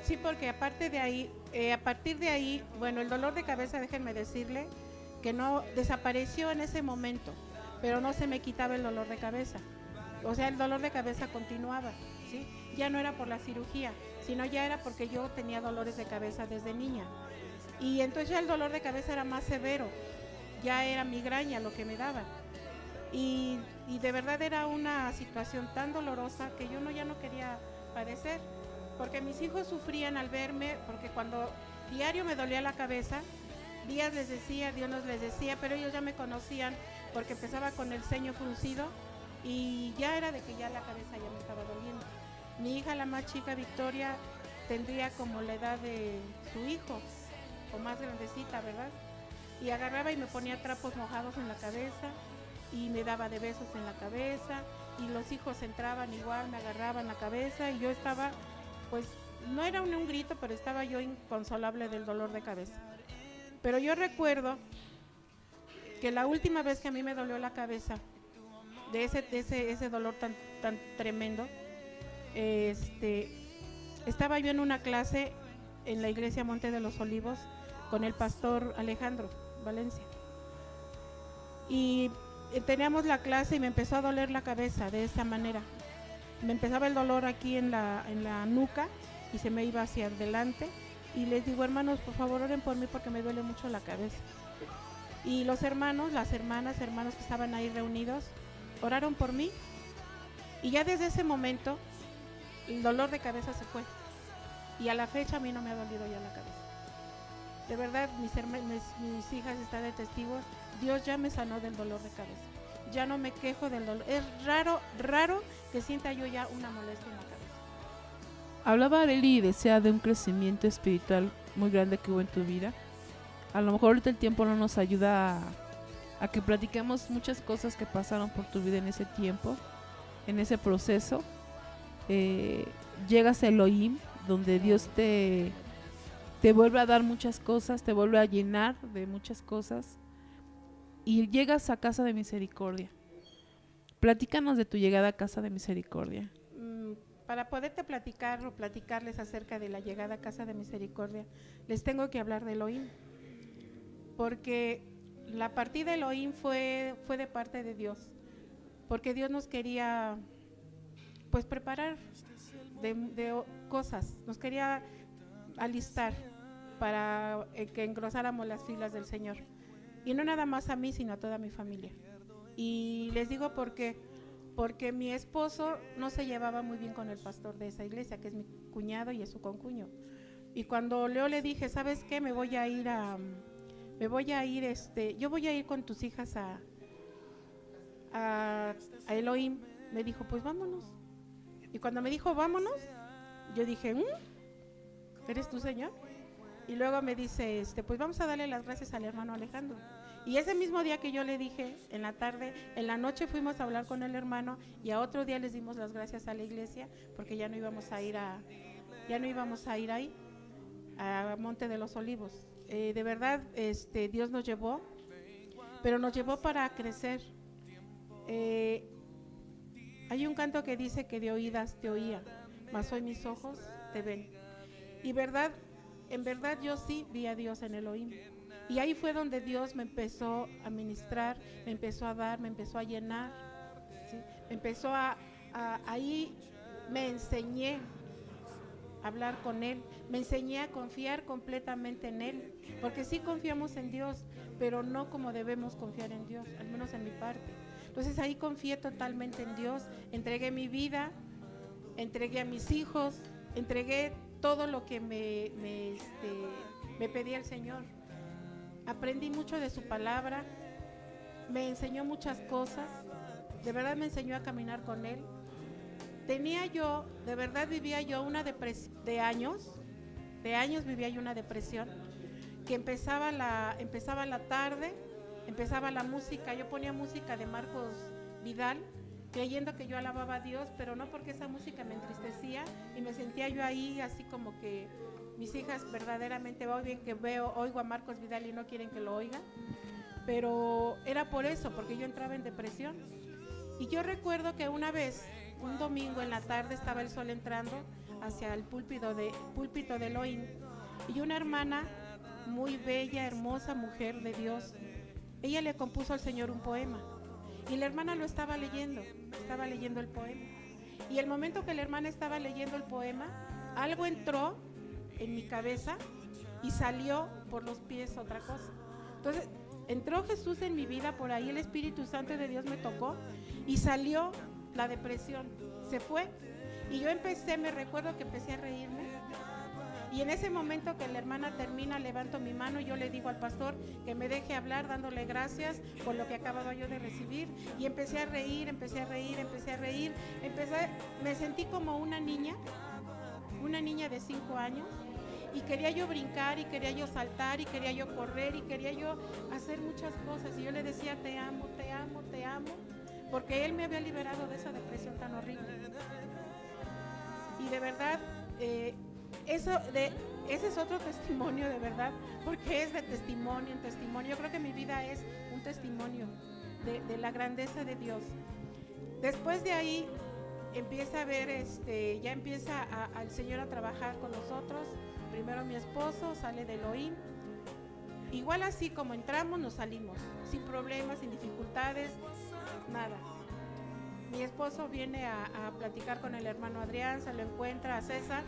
Sí, porque a partir de ahí, bueno, el dolor de cabeza, déjenme decirle que no desapareció en ese momento, pero no se me quitaba el dolor de cabeza. O sea, el dolor de cabeza continuaba, ¿sí? Ya no era por la cirugía, sino ya era porque yo tenía dolores de cabeza desde niña. Y entonces ya el dolor de cabeza era más severo, ya era migraña lo que me daba. Y de verdad era una situación tan dolorosa que yo ya no quería padecer, porque mis hijos sufrían al verme, porque cuando diario me dolía la cabeza, días les decía, Dios nos les decía, pero ellos ya me conocían porque empezaba con el ceño fruncido y ya era de que ya la cabeza ya me estaba doliendo. Mi hija, la más chica, Victoria, tendría como la edad de su hijo, o más grandecita, ¿verdad? Y agarraba y me ponía trapos mojados en la cabeza y me daba de besos en la cabeza, y los hijos entraban igual, me agarraban la cabeza y yo estaba, pues no era un grito, pero estaba yo inconsolable del dolor de cabeza. Pero yo recuerdo que la última vez que a mí me dolió la cabeza, de ese dolor tan tremendo, estaba yo en una clase en la iglesia Monte de los Olivos con el pastor Alejandro Valencia. Y teníamos la clase y me empezó a doler la cabeza de esa manera. Me empezaba el dolor aquí en la nuca y se me iba hacia adelante. Y les digo, hermanos, por favor oren por mí porque me duele mucho la cabeza. Y los hermanos, las hermanos que estaban ahí reunidos, oraron por mí. Y ya desde ese momento el dolor de cabeza se fue. Y a la fecha a mí no me ha dolido ya la cabeza. De verdad, mis hijas están de testigos. Dios ya me sanó del dolor de cabeza. Ya no me quejo del dolor. Es raro que sienta yo ya una molestia en la cabeza. Hablaba Arely y desea de un crecimiento espiritual muy grande que hubo en tu vida. A lo mejor ahorita el tiempo no nos ayuda a que platiquemos muchas cosas que pasaron por tu vida en ese tiempo, en ese proceso. Llegas a Elohim, donde Dios te vuelve a dar muchas cosas, te vuelve a llenar de muchas cosas, y llegas a Casa de Misericordia. Platícanos de tu llegada a Casa de Misericordia. Para poderte platicar o platicarles acerca de la llegada a Casa de Misericordia, les tengo que hablar de Elohim, porque la partida de Elohim fue de parte de Dios, porque Dios nos quería pues preparar de cosas, nos quería alistar para que engrosáramos las filas del Señor, y no nada más a mí, sino a toda mi familia. Y les digo porque mi esposo no se llevaba muy bien con el pastor de esa iglesia, que es mi cuñado y es su concuño. Y cuando Leo le dije, ¿sabes qué? Yo voy a ir con tus hijas a Elohim. Me dijo, pues vámonos. Y cuando me dijo, vámonos, yo dije, ¿eres tú, Señor? Y luego me dice, pues vamos a darle las gracias al hermano Alejandro. Y ese mismo día que yo le dije, en la tarde, en la noche fuimos a hablar con el hermano, y a otro día les dimos las gracias a la iglesia, porque ya no íbamos a ir ahí, a Monte de los Olivos. De verdad, Dios nos llevó, pero nos llevó para crecer. Hay un canto que dice que de oídas te oía, mas hoy mis ojos te ven. Y en verdad yo sí vi a Dios en Elohim. Y ahí fue donde Dios me empezó a ministrar, me empezó a dar, me empezó a llenar, ¿sí? Ahí me enseñé a hablar con Él, me enseñé a confiar completamente en Él, porque sí confiamos en Dios, pero no como debemos confiar en Dios, al menos en mi parte. Entonces ahí confié totalmente en Dios, entregué mi vida, entregué a mis hijos, entregué todo lo que me pedía el Señor. Aprendí mucho de su palabra, me enseñó muchas cosas, de verdad me enseñó a caminar con Él. Vivía yo una depresión de años vivía yo una depresión, que empezaba la tarde, empezaba la música, yo ponía música de Marcos Vidal, creyendo que yo alababa a Dios, pero no, porque esa música me entristecía y me sentía yo ahí así como que mis hijas verdaderamente oigo a Marcos Vidal y no quieren que lo oiga, pero era por eso, porque yo entraba en depresión. Y yo recuerdo que una vez, un domingo en la tarde, estaba el sol entrando hacia el púlpito de Elohim, y una hermana muy bella, hermosa mujer de Dios, ella le compuso al Señor un poema, y la hermana lo estaba leyendo el poema, y el momento que la hermana estaba leyendo el poema, algo entró en mi cabeza y salió por los pies otra cosa. Entonces entró Jesús en mi vida, por ahí el Espíritu Santo de Dios me tocó y salió la depresión, se fue. Y yo me recuerdo que empecé a reírme, y en ese momento que la hermana termina, levanto mi mano y yo le digo al pastor que me deje hablar, dándole gracias por lo que acababa yo de recibir, y empecé a reír, me sentí como una niña de 5 años, y quería yo brincar, y quería yo saltar, y quería yo correr, y quería yo hacer muchas cosas, y yo le decía, te amo, porque Él me había liberado de esa depresión tan horrible. Y de verdad, ese es otro testimonio, de verdad, porque es de testimonio en testimonio. Yo creo que mi vida es un un testimonio de la grandeza de Dios. Después de ahí empieza a ver, ya empieza al Señor a trabajar con nosotros. Primero mi esposo sale de Elohim. Igual así como entramos, nos salimos, sin problemas, sin dificultades, nada. Mi esposo viene a platicar con el hermano Adrián, se lo encuentra a César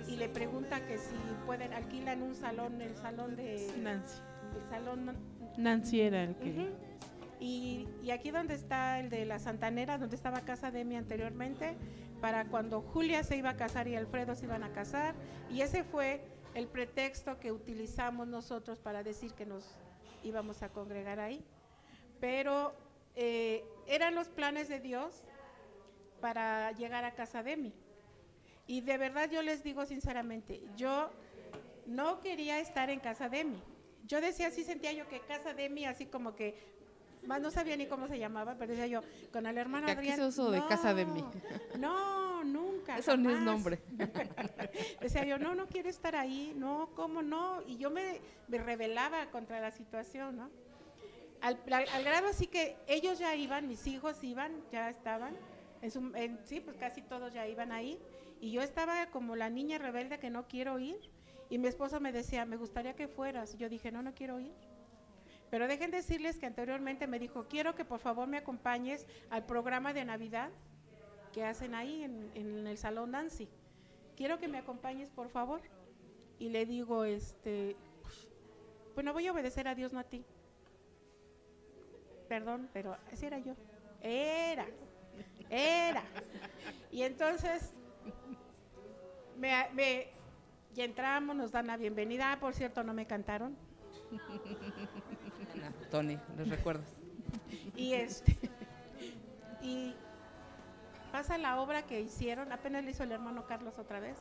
y le pregunta que si pueden, alquilan un salón, el salón de Nancy. El salón. Nancy era el que... Uh-huh. Y aquí donde está el de la Santanera, donde estaba Casa de mí anteriormente, para cuando Julia se iba a casar y Alfredo se iban a casar, y ese fue el pretexto que utilizamos nosotros para decir que nos íbamos a congregar ahí. Pero eran los planes de Dios para llegar a Casa de mí. Y de verdad yo les digo sinceramente, yo no quería estar en Casa de mí. Yo decía, así sentía yo que Casa de mí, así como que, más no sabía ni cómo se llamaba, pero decía yo, con el hermano Que aquí Adrián. se usó de Casa de mí. No, nunca. Eso no es jamás. nombre. Decía yo, no quiero estar ahí, no, ¿cómo no? Y yo me rebelaba contra la situación, ¿no? Al grado así que ellos ya iban, mis hijos iban, ya estaban, sí, pues casi todos ya iban ahí, y yo estaba como la niña rebelde que no quiero ir, y mi esposo me decía, me gustaría que fueras, y yo dije, no quiero ir. Pero dejen decirles que anteriormente me dijo, quiero que por favor me acompañes al programa de Navidad que hacen ahí en el Salón Nancy. Quiero que me acompañes, por favor. Y le digo, pues no voy a obedecer a Dios, no a ti. Perdón, pero así era yo. Era. Y entonces, ya entramos, nos dan la bienvenida. Por cierto, no me cantaron. No, Tony, ¿les recuerdas? Y y pasa la obra que hicieron, apenas le hizo el hermano Carlos otra vez,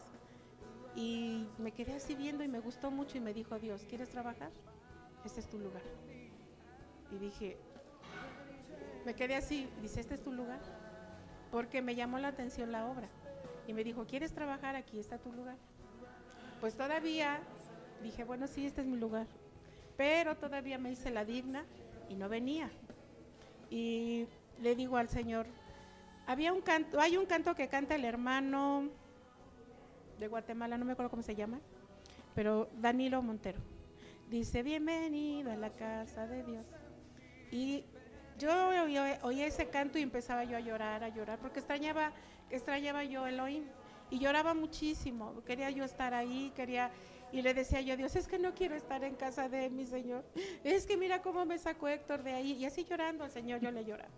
y me quedé así viendo y me gustó mucho y me dijo Dios, ¿quieres trabajar? Este es tu lugar. Y dije, me quedé así, dice, este es tu lugar, porque me llamó la atención la obra, y me dijo, ¿quieres trabajar? Aquí está tu lugar. Pues todavía dije, bueno, sí, este es mi lugar, pero todavía me hice la digna y no venía. Y le digo al Señor, hay un canto que canta el hermano de Guatemala, no me acuerdo cómo se llama, pero Danilo Montero. Dice, bienvenido a la casa de Dios. Y yo oí ese canto y empezaba yo a llorar, porque extrañaba yo Elohim. Y lloraba muchísimo, quería yo estar ahí, y le decía yo, Dios, es que no quiero estar en casa de mi Señor. Es que mira cómo me sacó Héctor de ahí. Y así llorando al Señor yo le lloraba.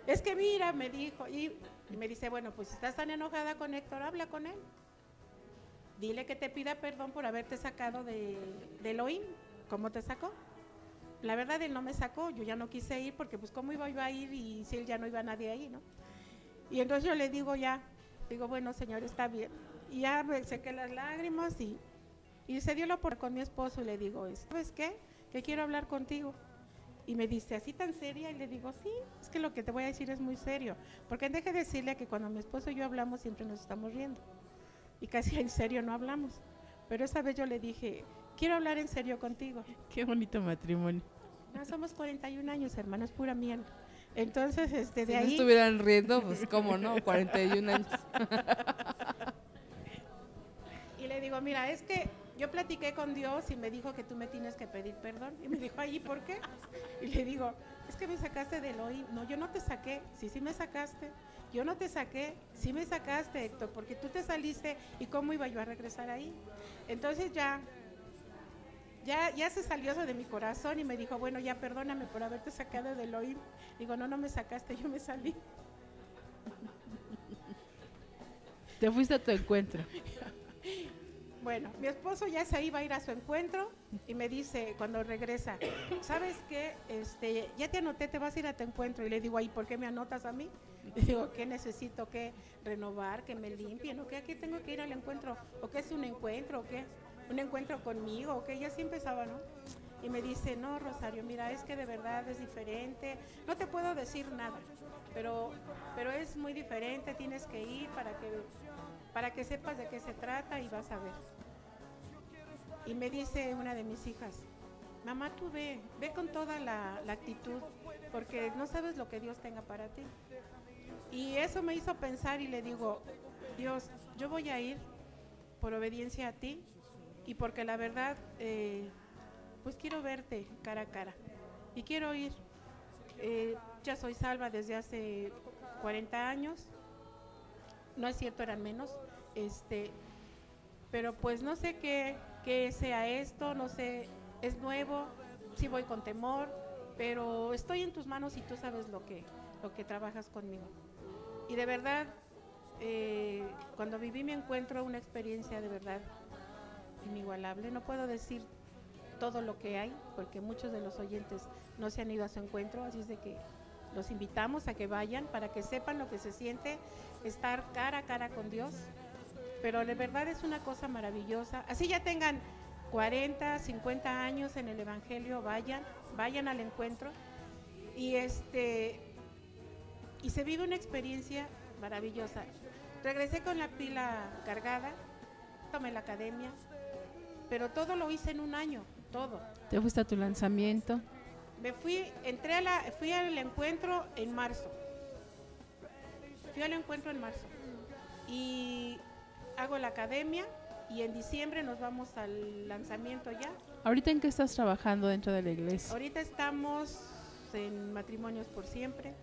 Es que mira, me dijo, y me dice, bueno, pues si estás tan enojada con Héctor, habla con él. Dile que te pida perdón por haberte sacado de Elohim. ¿Cómo te sacó? La verdad, él no me sacó, yo ya no quise ir porque pues cómo iba a ir y si él ya no iba nadie ahí, ¿no? Y entonces yo le digo bueno, Señor, está bien. Y ya me sequé las lágrimas y se dio la oportunidad con mi esposo y le digo, ¿sabes qué? Que quiero hablar contigo. Y me dice, ¿así tan seria? Y le digo, sí, es que lo que te voy a decir es muy serio. Porque deje de decirle que cuando mi esposo y yo hablamos siempre nos estamos riendo. Y casi en serio no hablamos. Pero esa vez yo le dije, quiero hablar en serio contigo. Qué bonito matrimonio. No, somos 41 años, hermano, es pura miel. Entonces, de Si ahí... no estuvieran riendo, pues cómo no, 41 años. Y le digo, mira, es que yo platiqué con Dios y me dijo que tú me tienes que pedir perdón. Y me dijo, ¿y por qué? Y le digo, es que me sacaste de Elohim. No, yo no te saqué. Sí me sacaste. Yo no te saqué. Sí me sacaste, Héctor, porque tú te saliste y cómo iba yo a regresar ahí. Entonces ya se salió eso de mi corazón y me dijo, bueno, ya perdóname por haberte sacado de Elohim. Digo, no me sacaste, yo me salí. Te fuiste a tu encuentro. Bueno, mi esposo ya se iba a ir a su encuentro y me dice cuando regresa, ¿sabes qué? Ya te anoté, te vas a ir a tu encuentro. Y le digo, ¿y por qué me anotas a mí? Le digo, ¿qué necesito? ¿Qué renovar? ¿Que me limpien? ¿O qué? ¿A qué tengo que ir al encuentro? ¿O qué es un encuentro? ¿O qué? ¿Un encuentro conmigo? ¿O qué? Y así empezaba, ¿no? Y me dice, no, Rosario, mira, es que de verdad es diferente. No te puedo decir nada, pero es muy diferente, tienes que ir para que sepas de qué se trata y vas a ver. Y me dice una de mis hijas, mamá, tú ve con toda la actitud, porque no sabes lo que Dios tenga para ti. Y eso me hizo pensar y le digo, Dios, yo voy a ir por obediencia a ti y porque la verdad, pues quiero verte cara a cara y quiero ir. Ya soy salva desde hace 40 años, no es cierto, eran menos, pero pues no sé qué sea esto, no sé, es nuevo, sí voy con temor, pero estoy en tus manos y tú sabes lo que trabajas conmigo. Y de verdad, cuando viví mi encuentro, una experiencia de verdad inigualable. No puedo decir todo lo que hay, porque muchos de los oyentes no se han ido a su encuentro, así es de que los invitamos a que vayan para que sepan lo que se siente estar cara a cara con Dios. Pero de verdad es una cosa maravillosa. Así ya tengan 40, 50 años en el Evangelio, vayan al encuentro y se vive una experiencia maravillosa. Regresé con la pila cargada, tomé la academia, pero todo lo hice en un año, todo. ¿Te fuiste a tu lanzamiento? Me fui al encuentro en marzo. Fui al encuentro en marzo y hago la academia y en diciembre nos vamos al lanzamiento ya. ¿Ahorita en qué estás trabajando dentro de la iglesia? Ahorita estamos en matrimonios por siempre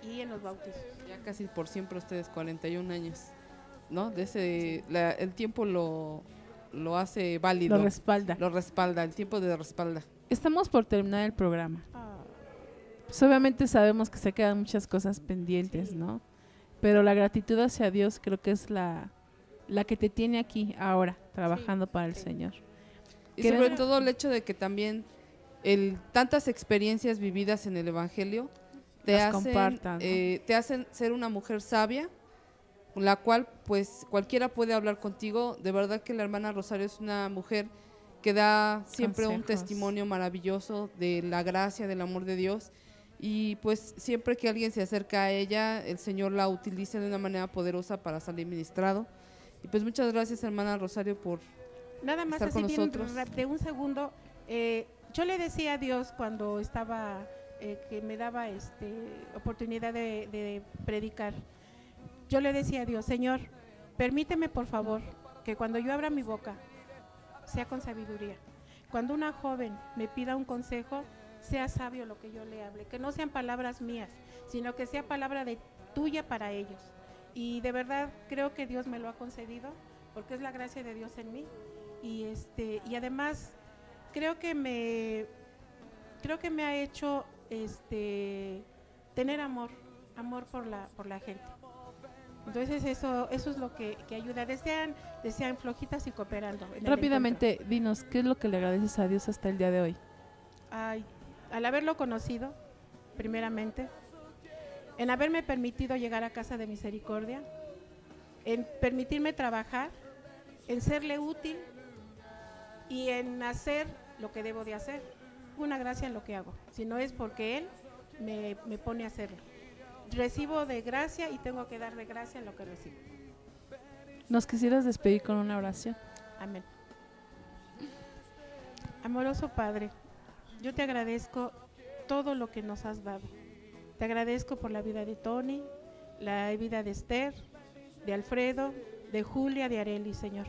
y en los bautizos. Ya casi por siempre ustedes, 41 años, ¿no? El tiempo lo hace válido. Lo respalda. Lo respalda, el tiempo de respalda. Estamos por terminar el programa. Pues obviamente sabemos que se quedan muchas cosas pendientes, Sí. ¿no? Pero la gratitud hacia Dios creo que es la que te tiene aquí ahora, trabajando para el sí. Señor. Y ¿Qué sobre era? todo el hecho de que también tantas experiencias vividas en el Evangelio Las compartan, ¿no? te hacen ser una mujer sabia, la cual pues cualquiera puede hablar contigo. De verdad que la hermana Rosario es una mujer que da siempre un Consejos. testimonio maravilloso de la gracia, del amor de Dios. Y pues siempre que alguien se acerca a ella, el Señor la utiliza de una manera poderosa para salir ministrado. Y pues muchas gracias, hermana Rosario, por Nada más estar así con bien nosotros. de un segundo, yo le decía a Dios cuando estaba, que me daba oportunidad de predicar, yo le decía a Dios, Señor, permíteme por favor que cuando yo abra mi boca sea con sabiduría. Cuando una joven me pida un consejo, sea sabio lo que yo le hable, que no sean palabras mías, sino que sea palabra tuya para ellos. Y de verdad creo que Dios me lo ha concedido, porque es la gracia de Dios en mí. Y además creo que me ha hecho tener amor por la gente. Entonces eso es lo que ayuda. Desean flojitas y cooperando. en el Rápidamente, dinos, ¿qué es lo que le agradeces a Dios hasta el día de hoy? encuentro. Al haberlo conocido, primeramente, en haberme permitido llegar a Casa de Misericordia, en permitirme trabajar, en serle útil y en hacer lo que debo de hacer. Una gracia en lo que hago, si no es porque Él me pone a hacerlo. Recibo de gracia y tengo que dar de gracia en lo que recibo. ¿Nos quisieras despedir con una oración? Amén. Amoroso Padre, yo te agradezco todo lo que nos has dado. Te agradezco por la vida de Tony, la vida de Esther, de Alfredo, de Julia, de Areli, Señor.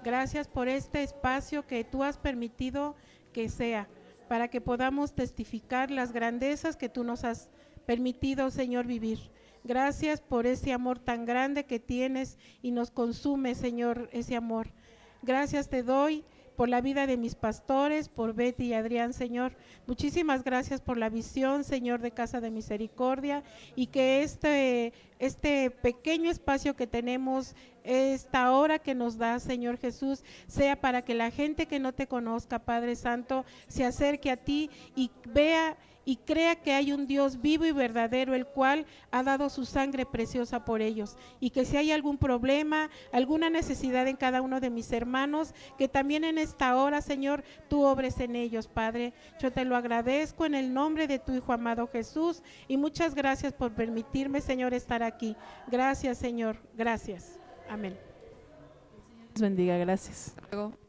Gracias por este espacio que tú has permitido que sea, para que podamos testificar las grandezas que tú nos has permitido, Señor, vivir. Gracias por ese amor tan grande que tienes y nos consume, Señor, ese amor. Gracias te doy por la vida de mis pastores, por Betty y Adrián, Señor. Muchísimas gracias por la visión, Señor, de Casa de Misericordia, y que este pequeño espacio que tenemos, esta hora que nos da, Señor Jesús, sea para que la gente que no te conozca, Padre Santo, se acerque a ti y vea y crea que hay un Dios vivo y verdadero, el cual ha dado su sangre preciosa por ellos, y que si hay algún problema, alguna necesidad en cada uno de mis hermanos, que también en esta hora, Señor, tú obres en ellos, Padre. Yo te lo agradezco en el nombre de tu Hijo amado Jesús, y muchas gracias por permitirme, Señor, estar aquí. Gracias, Señor, gracias. Amén. Dios bendiga, gracias. Hasta luego.